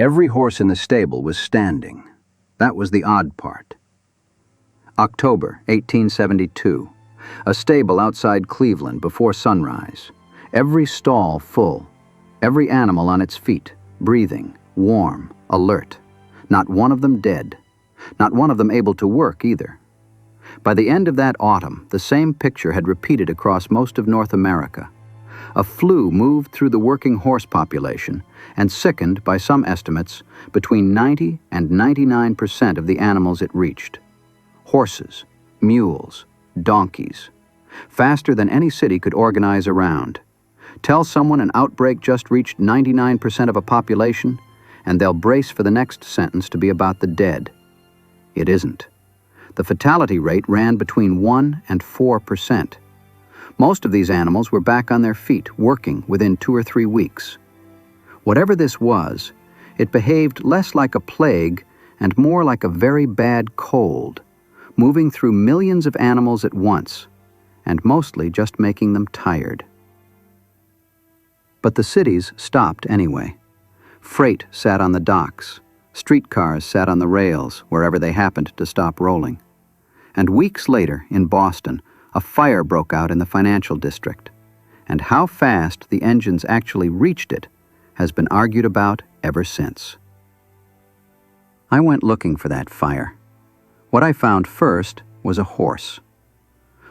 Every horse in the stable was standing. That was the odd part. October 1872. A stable outside Cleveland before sunrise. Every stall full. Every animal on its feet, breathing, warm, alert. Not one of them dead. Not one of them able to work either. By the end of that autumn, the same picture had repeated across most of North America. A flu moved through the working horse population and sickened, by some estimates, between 90 and 99% of the animals it reached. Horses, mules, donkeys. Faster than any city could organize around. Tell someone an outbreak just reached 99% of a population, and they'll brace for the next sentence to be about the dead. It isn't. The fatality rate ran between 1 and 4%. Most of these animals were back on their feet, working within 2 or 3 weeks. Whatever this was, it behaved less like a plague and more like a very bad cold, moving through millions of animals at once, and mostly just making them tired. But the cities stopped anyway. Freight sat on the docks. Streetcars sat on the rails wherever they happened to stop rolling. And weeks later, in Boston, a fire broke out in the financial district. And how fast the engines actually reached it has been argued about ever since. I went looking for that fire. What I found first was a horse.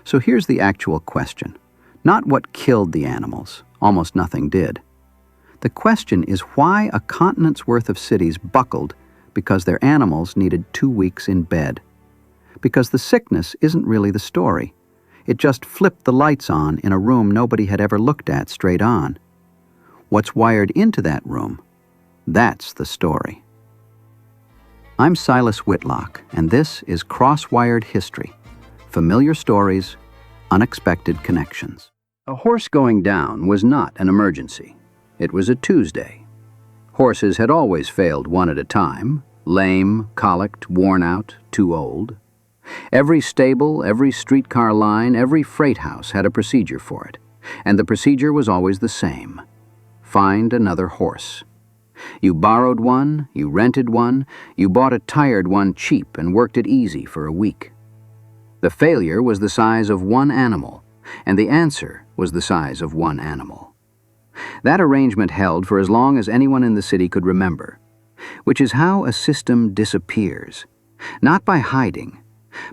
So here's the actual question. Not what killed the animals. Almost nothing did. The question is why a continent's worth of cities buckled because their animals needed 2 weeks in bed. Because the sickness isn't really the story. It just flipped the lights on in a room nobody had ever looked at straight on. What's wired into that room? That's the story. I'm Silas Whitlock, and this is Cross-Wired History. Familiar stories, unexpected connections. A horse going down was not an emergency. It was a Tuesday. Horses had always failed one at a time, lame, colicked, worn out, too old. Every stable, every streetcar line, every freight house had a procedure for it, and the procedure was always the same. Find another horse. You borrowed one, you rented one, you bought a tired one cheap and worked it easy for a week. The failure was the size of one animal, and the answer was the size of one animal. That arrangement held for as long as anyone in the city could remember, which is how a system disappears. Not by hiding,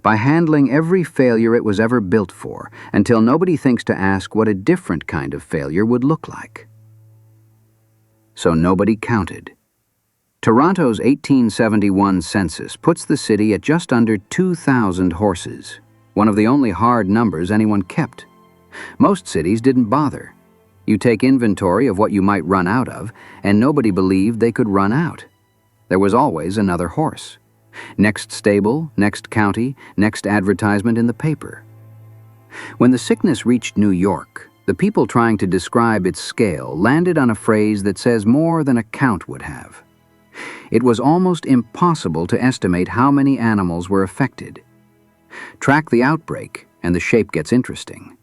by handling every failure it was ever built for, until nobody thinks to ask what a different kind of failure would look like. So nobody counted. Toronto's 1871 census puts the city at just under 2,000 horses, one of the only hard numbers anyone kept. Most cities didn't bother. You take inventory of what you might run out of, and nobody believed they could run out. There was always another horse. Next stable, next county, next advertisement in the paper. When the sickness reached New York, the people trying to describe its scale landed on a phrase that says more than a count would have. It was almost impossible to estimate how many animals were affected. Track the outbreak, and the shape gets interesting.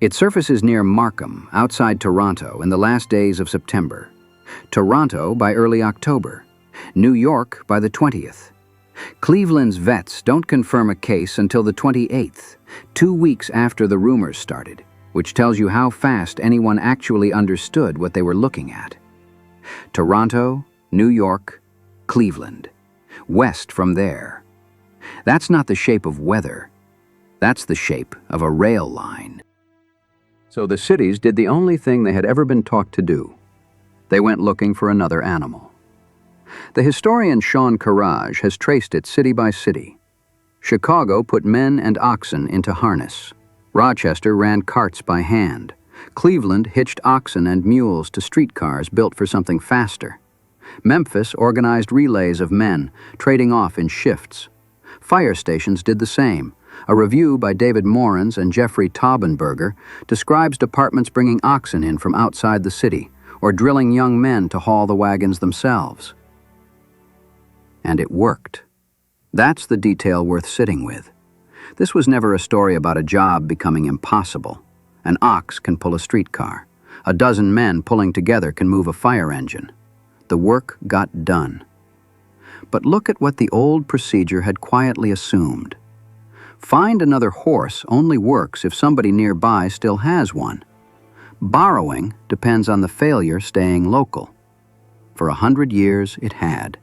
It surfaces near Markham, outside Toronto, in the last days of September. Toronto by early October. New York by the 20th. Cleveland's vets don't confirm a case until the 28th, 2 weeks after the rumors started, which tells you how fast anyone actually understood what they were looking at. Toronto, New York, Cleveland. West from there. That's not the shape of weather. That's the shape of a rail line. So the cities did the only thing they had ever been taught to do. They went looking for another animal. The historian Sean Courage has traced it city by city. Chicago put men and oxen into harness. Rochester ran carts by hand. Cleveland hitched oxen and mules to streetcars built for something faster. Memphis organized relays of men, trading off in shifts. Fire stations did the same. A review by David Morans and Jeffrey Taubenberger describes departments bringing oxen in from outside the city, or drilling young men to haul the wagons themselves. And it worked. That's the detail worth sitting with. This was never a story about a job becoming impossible. An ox can pull a streetcar. A dozen men pulling together can move a fire engine. The work got done. But look at what the old procedure had quietly assumed. Find another horse only works if somebody nearby still has one. Borrowing depends on the failure staying local. For 100 years, it had.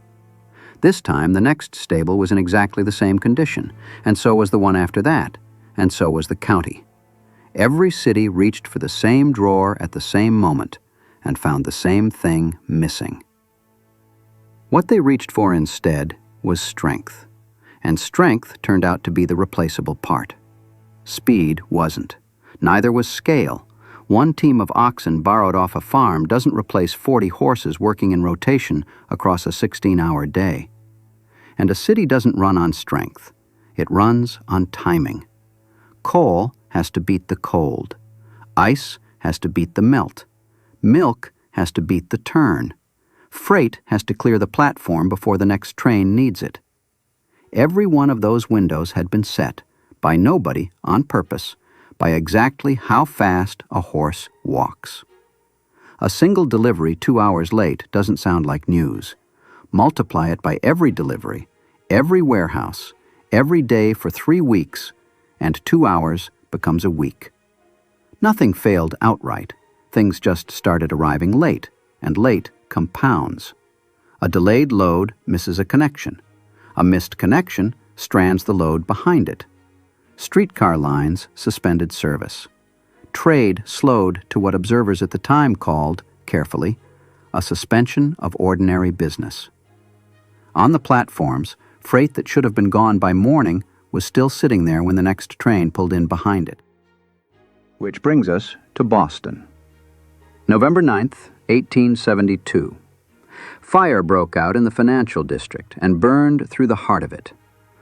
This time, the next stable was in exactly the same condition, and so was the one after that, and so was the county. Every city reached for the same drawer at the same moment and found the same thing missing. What they reached for instead was strength, and strength turned out to be the replaceable part. Speed wasn't. Neither was scale. One team of oxen borrowed off a farm doesn't replace 40 horses working in rotation across a 16-hour day. And a city doesn't run on strength. It runs on timing. Coal has to beat the cold. Ice has to beat the melt. Milk has to beat the turn. Freight has to clear the platform before the next train needs it. Every one of those windows had been set, by nobody on purpose, by exactly how fast a horse walks. A single delivery 2 hours late doesn't sound like news. Multiply it by every delivery, every warehouse, every day for 3 weeks, and 2 hours becomes a week. Nothing failed outright. Things just started arriving late, and late compounds. A delayed load misses a connection. A missed connection strands the load behind it. Streetcar lines suspended service. Trade slowed to what observers at the time called, carefully, a suspension of ordinary business. On the platforms, freight that should have been gone by morning was still sitting there when the next train pulled in behind it. Which brings us to Boston. November 9th, 1872. Fire broke out in the financial district and burned through the heart of it.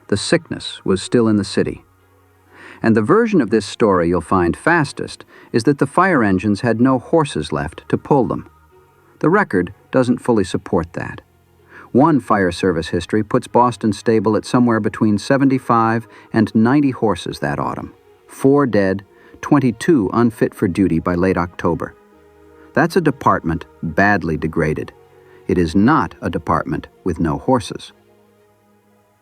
The sickness was still in the city. And the version of this story you'll find fastest is that the fire engines had no horses left to pull them. The record doesn't fully support that. One fire service history puts Boston stable at somewhere between 75 and 90 horses that autumn. 4 dead, 22 unfit for duty by late October. That's a department badly degraded. It is not a department with no horses.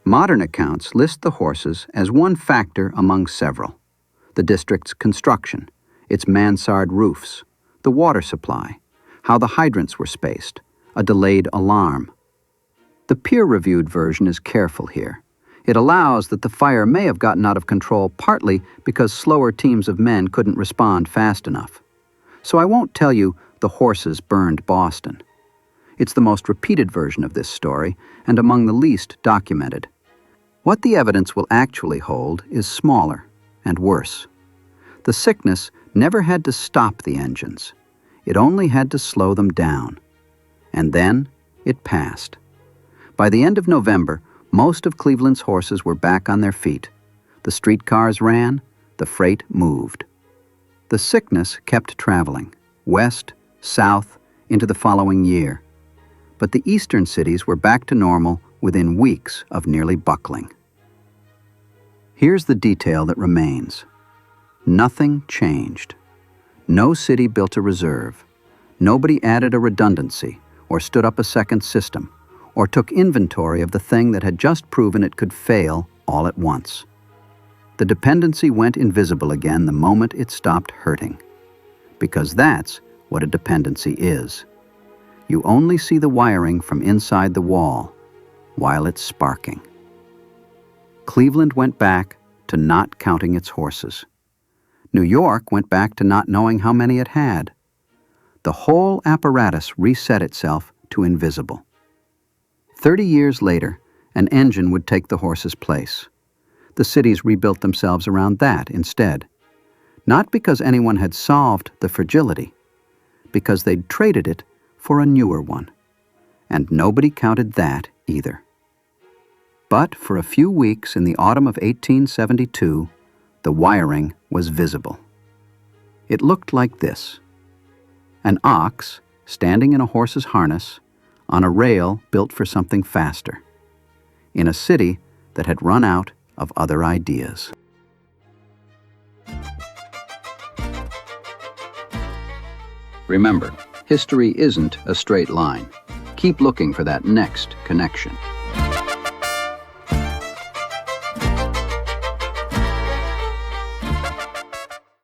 Modern accounts list the horses as one factor among several. The district's construction, its mansard roofs, the water supply, how the hydrants were spaced, a delayed alarm. The peer-reviewed version is careful here. It allows that the fire may have gotten out of control partly because slower teams of men couldn't respond fast enough. So I won't tell you the horses burned Boston. It's the most repeated version of this story and among the least documented. What the evidence will actually hold is smaller and worse. The sickness never had to stop the engines. It only had to slow them down. And then it passed. By the end of November, most of Cleveland's horses were back on their feet. The streetcars ran, the freight moved. The sickness kept traveling, west, south, into the following year. But the eastern cities were back to normal within weeks of nearly buckling. Here's the detail that remains. Nothing changed. No city built a reserve. Nobody added a redundancy or stood up a second system or took inventory of the thing that had just proven it could fail all at once. The dependency went invisible again the moment it stopped hurting. Because that's what a dependency is. You only see the wiring from inside the wall while it's sparking. Cleveland went back to not counting its horses. New York went back to not knowing how many it had. The whole apparatus reset itself to invisible. 30 years later, an engine would take the horse's place. The cities rebuilt themselves around that instead. Not because anyone had solved the fragility, because they'd traded it for a newer one. And nobody counted that either. But for a few weeks in the autumn of 1872, the wiring was visible. It looked like this. An ox standing in a horse's harness on a rail built for something faster, in a city that had run out of other ideas. Remember, history isn't a straight line. Keep keep looking for that next connection.